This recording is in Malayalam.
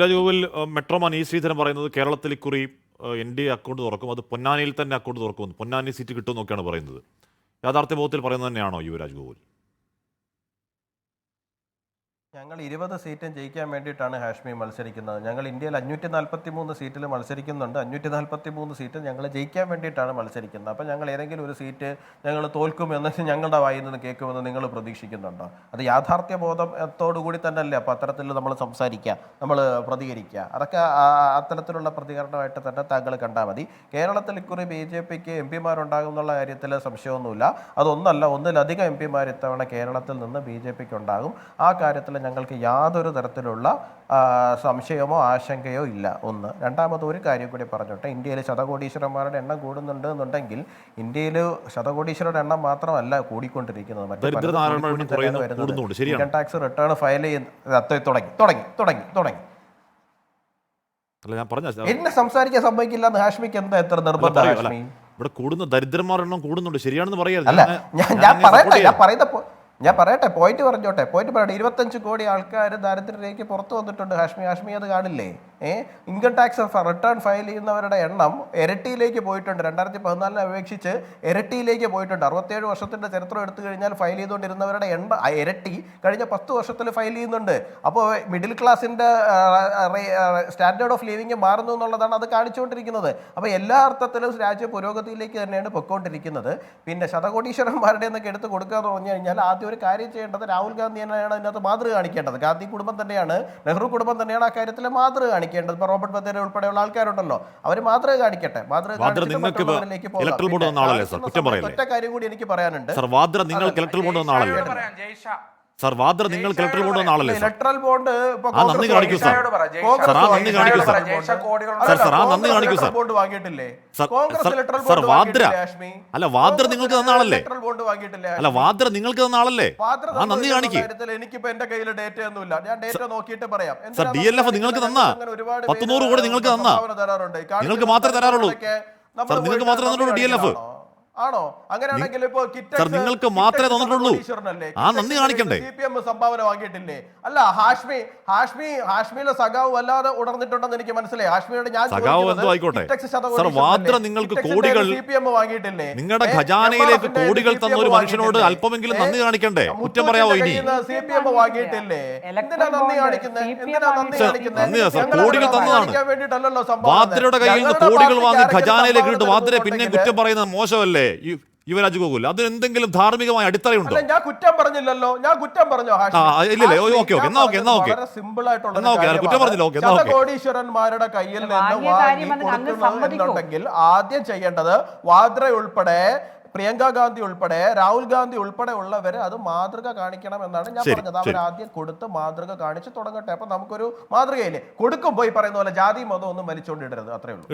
രാജഗോകുൽ മെട്രോമാൻ ഇ ശ്രീധരൻ പറയുന്നത് കേരളത്തിൽ ഇക്കുറി NDA അക്കൗണ്ട് തുറക്കും, അത് പൊന്നാനിയിൽ തന്നെ അക്കൗണ്ട് തുറക്കുമെന്ന്, പൊന്നാനി സീറ്റ് കിട്ടുമെന്നൊക്കെയാണ് പറയുന്നത്. യാഥാർത്ഥ്യ ബോധത്തിൽ പറയുന്നത് തന്നെയാണോ യുവരാജ് ഗോകുൽ? ഞങ്ങൾ 20 സീറ്റും ജയിക്കാൻ വേണ്ടിയിട്ടാണ് ഹാഷ്മി മത്സരിക്കുന്നത്. ഞങ്ങൾ ഇന്ത്യയിൽ 543 സീറ്റിൽ മത്സരിക്കുന്നുണ്ട്. 543 സീറ്റ് ഞങ്ങൾ ജയിക്കാൻ വേണ്ടിയിട്ടാണ് മത്സരിക്കുന്നത്. അപ്പോൾ ഞങ്ങൾ ഏതെങ്കിലും ഒരു സീറ്റ് ഞങ്ങൾ തോൽക്കുമെന്ന് ഞങ്ങളുടെ വായിൽ നിന്ന് കേൾക്കുമെന്ന് നിങ്ങൾ പ്രതീക്ഷിക്കുന്നുണ്ടോ? അത് യാഥാർത്ഥ്യ ബോധത്തോടു കൂടി തന്നെ അല്ലേ അപ്പോൾ അത്തരത്തിൽ നമ്മൾ സംസാരിക്കുക, നമ്മൾ പ്രതികരിക്കുക. അതൊക്കെ അത്തരത്തിലുള്ള പ്രതികരണമായിട്ട് തന്നെ താങ്കൾ കണ്ടാൽ മതി. കേരളത്തിൽ ഇക്കുറി BJPക്ക് MP എന്നുള്ള കാര്യത്തിൽ സംശയമൊന്നുമില്ല. അതൊന്നല്ല, ഒന്നിലധികം MP ഇത്തവണ കേരളത്തിൽ നിന്ന് BJPക്ക് ഉണ്ടാകും. ആ കാര്യത്തിൽ ഞങ്ങൾക്ക് യാതൊരു തരത്തിലുള്ള സംശയമോ ആശങ്കയോ ഇല്ല. ഒന്ന്. രണ്ടാമത് ഒരു കാര്യം കൂടി പറഞ്ഞോട്ടെ, ഇന്ത്യയിൽ ശതകോടീശ്വരന്മാരുടെ എണ്ണം കൂടുന്നുണ്ട് എന്നുണ്ടെങ്കിൽ ഇന്ത്യയിൽ ശതകോടീശ്വരരുടെ എണ്ണം മാത്രമല്ല കൂടിക്കൊണ്ടിരിക്കുന്നത്, ഇൻകം ടാക്സ് റിട്ടേൺ ഫയൽ ചെയ്യുന്ന തുടങ്ങി. എന്നെ സംസാരിക്കാൻ സമ്മതിക്കില്ല എന്ന് ഹാഷ്മിക്ക് എന്താ എത്ര നിർബന്ധം? ഹാഷ്മി, ഇവിടെ കൂടുന്ന ദരിദ്രന്മാരുടെ എണ്ണം കൂടുന്നുണ്ട്, ശരിയാണെന്ന് പറയാം. അല്ല, ഞാൻ പറയട്ടെ, പോയിന്റ് പറയട്ടെ. 25 കോടി ആൾക്കാർ ദാരിദ്ര്യത്തിലേക്ക് പുറത്തു വന്നിട്ടുണ്ട്. ഹാഷ്മി അത് കാണില്ലേ? ഇൻകം ടാക്സ് റിട്ടേൺ ഫയൽ ചെയ്യുന്നവരുടെ എണ്ണം ഇരട്ടിയിലേക്ക് പോയിട്ടുണ്ട്. 2014 അപേക്ഷിച്ച് ഇരട്ടിയിലേക്ക് പോയിട്ടുണ്ട്. 67 വർഷത്തിന്റെ ചരിത്രം എടുത്തു കഴിഞ്ഞാൽ ഫയൽ ചെയ്തുകൊണ്ടിരുന്നവരുടെ എണ്ണം ഇരട്ടി കഴിഞ്ഞ 10 വർഷത്തിൽ ഫയൽ ചെയ്യുന്നുണ്ട്. അപ്പോൾ മിഡിൽ ക്ലാസിന്റെ സ്റ്റാൻഡേർഡ് ഓഫ് ലിവിങ് മാറുന്നു എന്നുള്ളതാണ് അത് കാണിച്ചുകൊണ്ടിരിക്കുന്നത്. അപ്പോൾ എല്ലാ അർത്ഥത്തിലും രാജ്യം പുരോഗതിയിലേക്ക് തന്നെയാണ് പൊയ്ക്കൊണ്ടിരിക്കുന്നത്. പിന്നെ ശതകോടീശ്വരന്മാരുടെ എന്നൊക്കെ എടുത്ത് കൊടുക്കുക എന്ന് പറഞ്ഞു കഴിഞ്ഞാൽ ആദ്യം ഒരു കാര്യം ചെയ്യേണ്ടത് രാഹുൽ ഗാന്ധി തന്നെയാണ് അതിനകത്ത് മാതൃക കാണിക്കേണ്ടത്. ഗാന്ധി കുടുംബം തന്നെയാണ്, നെഹ്റു കുടുംബം തന്നെയാണ് ആ കാര്യത്തിൽ മാതൃക കാണിക്കേണ്ടത്. ഇപ്പൊ റോബർട്ട് വധേര ഉൾപ്പെടെയുള്ള ആൾക്കാരുണ്ടല്ലോ, അവർ മാതൃക കാണിക്കട്ടെ. ഒറ്റ കാര്യം കൂടി എനിക്ക് പറയാനുണ്ട്. സർ, വാദ്ര നിങ്ങൾ ഇലക്ട്രൽ ബോണ്ട് വന്ന ആളല്ലേ? ഇലക്ട്രൽ ബോണ്ട് നന്ദി കാണിക്കൂ സർ. ബോണ്ട് വാങ്ങിയിട്ടില്ലേ? സർ, വാദ്ര അല്ല, വാദ്ര നിങ്ങൾക്ക് തന്ന ആളല്ലേ? ബോണ്ട് വാങ്ങിയിട്ടില്ലേ? അല്ല, വാദ്ര നിങ്ങൾക്ക് തന്ന ആളല്ലേ? ആ നന്ദി കാണിക്കൂ. എനിക്കിപ്പോ എന്റെ കയ്യിൽ ഡേറ്റ ഒന്നുമില്ല, ഞാൻ ഡേറ്റ നോക്കിയിട്ട് പറയാം. സർ, DLF നിങ്ങൾക്ക് തന്ന 100 കോടി നിങ്ങൾക്ക് തന്ന, നിങ്ങൾക്ക് മാത്രമേ തരാറുള്ളൂ സർ, നിങ്ങൾക്ക് മാത്രമേ തന്നിട്ടുള്ളൂ DLF. ആണോ? അങ്ങനെയാണെങ്കിൽ ഇപ്പോ നിങ്ങൾക്ക് മാത്രമേ തന്നിട്ടുള്ളൂ, ആ നന്ദി കാണിക്കണ്ടേ? CPM സംഭാവന വാങ്ങിയിട്ടില്ലേ? അല്ല, ഹാഷ്മിയിലെ സഖാവ് വല്ലാതെ ഉണർന്നിട്ടുണ്ടെന്ന് എനിക്ക് മനസ്സിലായി. ഹാഷ്മിയോട് ഞാൻ നിങ്ങൾക്ക് കോടികൾ CPM വാങ്ങിയിട്ടില്ലേ? നിങ്ങളുടെ ഖജാനയിലേക്ക് കോടികൾ തന്ന ഒരു മനുഷ്യനോട് അല്പമെങ്കിലും നന്ദി കാണിക്കണ്ടേ? കുറ്റം പറയാവോ ഇനി? CPM വാങ്ങിയിട്ടില്ലേ? എന്തിനാ നന്ദി കാണിക്കുന്നത്? കോടികൾ തന്നതാണ്. വാദ്രയുടെ കയ്യിൽ നിന്ന് കോടികൾ വാങ്ങി ഖജാനയിലേക്ക് ഇട്ട് വാദ്രയെ പിന്നെ കുറ്റം പറയുന്നത് മോശമല്ലേ യുവരാജ് ഗോകുൽ? അതിന് എന്തെങ്കിലും ധാർമ്മികമായ അടിത്തറയുണ്ടോ? ഞാൻ കുറ്റം പറഞ്ഞില്ലല്ലോ, ഞാൻ കുറ്റം പറഞ്ഞോ? സിമ്പിൾ ആയിട്ടുള്ള കോടീശ്വരന്മാരുടെ കയ്യിൽ നിന്ന് വാങ്ങിക്കൊടുക്കുന്നുണ്ടെങ്കിൽ ആദ്യം ചെയ്യേണ്ടത് വാദ്ര ഉൾപ്പെടെ, പ്രിയങ്ക ഗാന്ധി ഉൾപ്പെടെ, രാഹുൽ ഗാന്ധി ഉൾപ്പെടെ ഉള്ളവര് അത് മാതൃക കാണിക്കണം എന്നാണ് ഞാൻ പറഞ്ഞത്. അവർ ആദ്യം കൊടുത്ത് മാതൃക കാണിച്ച് തുടങ്ങട്ടെ. അപ്പൊ നമുക്കൊരു മാതൃകയില്ലേ? കൊടുക്കുമ്പോ ഈ പറയുന്ന പോലെ ജാതി മതം ഒന്നും വലിച്ചുകൊണ്ടിടരുത്, അത്രേ ഉള്ളൂ.